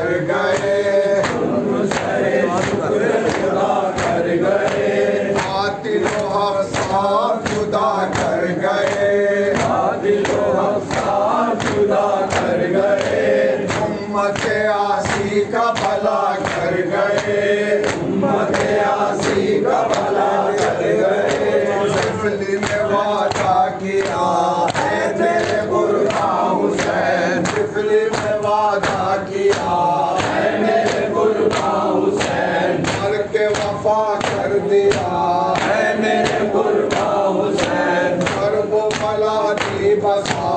کر گئے کر گئے باطل و حق صاف جدا کر گئے باطل و حق صاف جدا کر گئے امت عاصی کا بھلا کر گئے امت عاصی کا بھلا کر گئے طفلی میں وعدہ کیا ہے میرے بردا حسین طفلی میں وعدہ کیا ہے میرے بردا حسین مر کے وفا کر دیا ہے میرے بردا حسین کرب و بلا دی بسا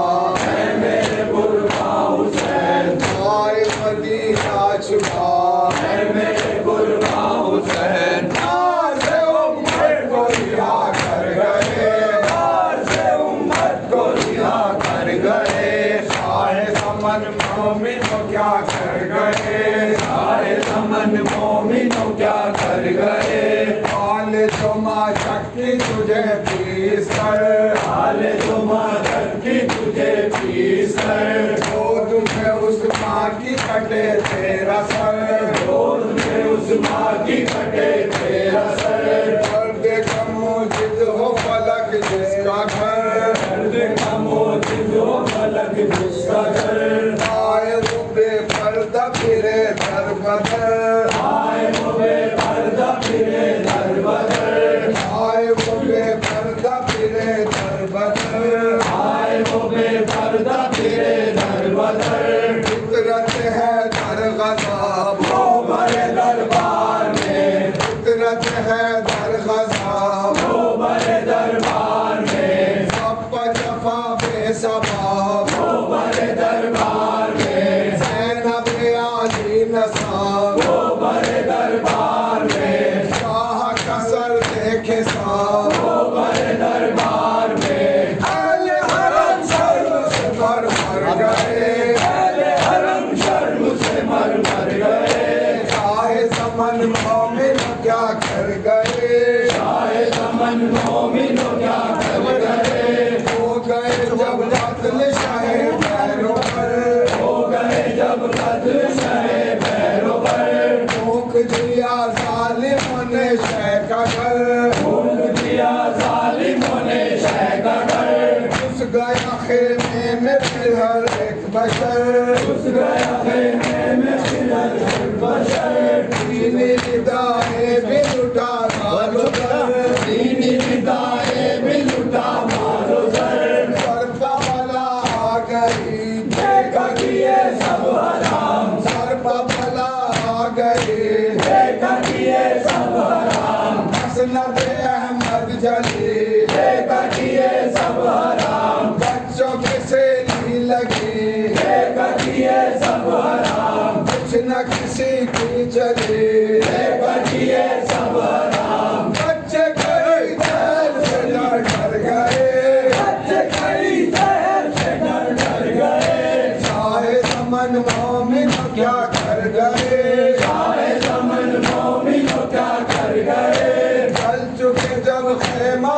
ہے میرے بردا حسین آئے مدینہ چھپا ہے میرے بردا حسین ناز امت کو رہا کر گئے ناز امت کو رہا کر گئے شاہ زمن مومنوں کیا کر گئے شاہ زمن مومنوں کیا کر گئے حال جمعہ چکی تجھے پیس کر حال جمعہ چکی تجھے پیس کر گود میں عثمان کی کٹے تیرا سر گود میں عثمان کی کٹے تیرا سر درد کا موجد ہو فلک جس کا گھر درد کا موجد ہو فلک جس کا گھر آئے وہ بے پردہ پھرے در بدر آئے وہ بے پردہ پھرے در بدر آئے وہ بے پردہ پھرے در بدر آئے وہ بے پردہ پھرے در بدر فطرت ہے در غزہ وہ بڑے دربار میں فطرت ہے در غزہ وہ بڑے دربار میں سب پر جفا بے سباب وہ بڑے دربار میں زینب علی نصاب وہ بڑے دربار میں شاہ کا سر دیکھے صاحب وہ بڑے دربار میں اہل حرم شرم سے مر مر گئے اہل حرم شرم سے مر مر گئے شاہ زمن مومن کیا کر گئے شاہ زمن مومن کیا کر گئے ہو گئے جب قتل شاہ پیروں پر ہو گئے جب قتل شاہ پیروں پر پھونک دیا ظالموں نے شہ کا گھر پھونک دیا ظالموں نے شہ کا گھر گھس گیا خیمے میں پھر ہر ایک بشر گھس گیا خیمے میں پھر ہر ایک بشر دینی ندائیں بھی لٹا مالو در دینی ندائیں بھی لٹا مالو در سر پا بلا آ گئی دیکھا کیے سب حرام سر پا بلا آ گئی دیکھا کیے سب حرام مسند احمد جلی دیکھا کیے سب حرام بچوں کے سیلی لگی دیکھا کیے سب حرام کچھ نہ کسی کی چلی دیکھا کیے سب حرام بچے کئی دیر سے ڈر ڈر گئے بچے کئی دیر سے ڈر ڈر گئے شاہ زمن مومن کیا کر گئے شاہ زمن مومن کیا کر گئے چل چکے جب خیمہ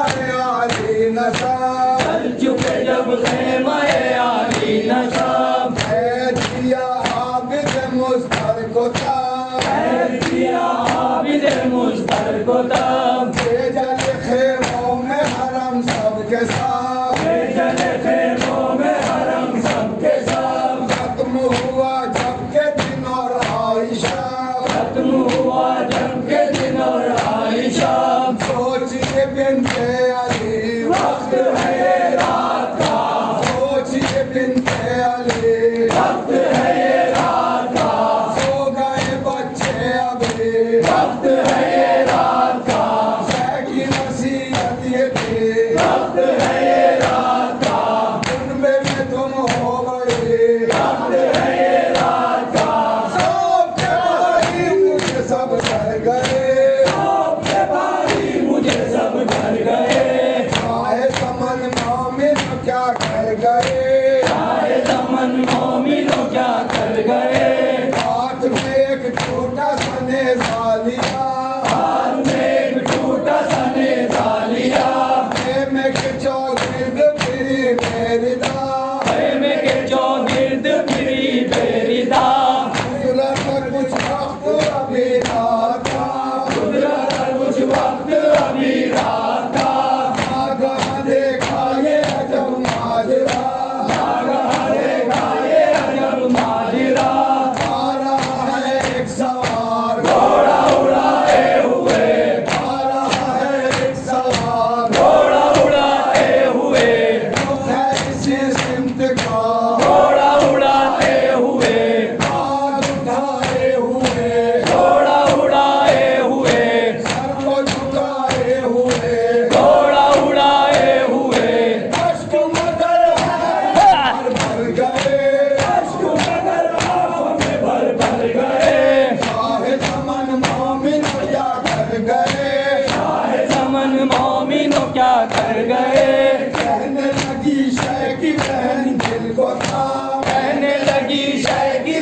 علی نصاب چل چکے جب خیمہ علی نصاب خیر کیا عابد مضطر کو تاب خیر کیا عابد مضطر کو تاب بھیجل خیموں میں حرم سب کے ساتھ بھیجل خیموں میں حرم سب کے ساتھ ختم ہوا جب کے دن اور عائشہ ختم ہوا جب کے دن اور عائشہ سوچیے بنت علی وقت ہے یہ رات کا سوچیے بنت علی وقت ہے یہ رات کا سو گئے بچے ابھی وقت ہے یہ رات کا زندگی شے کی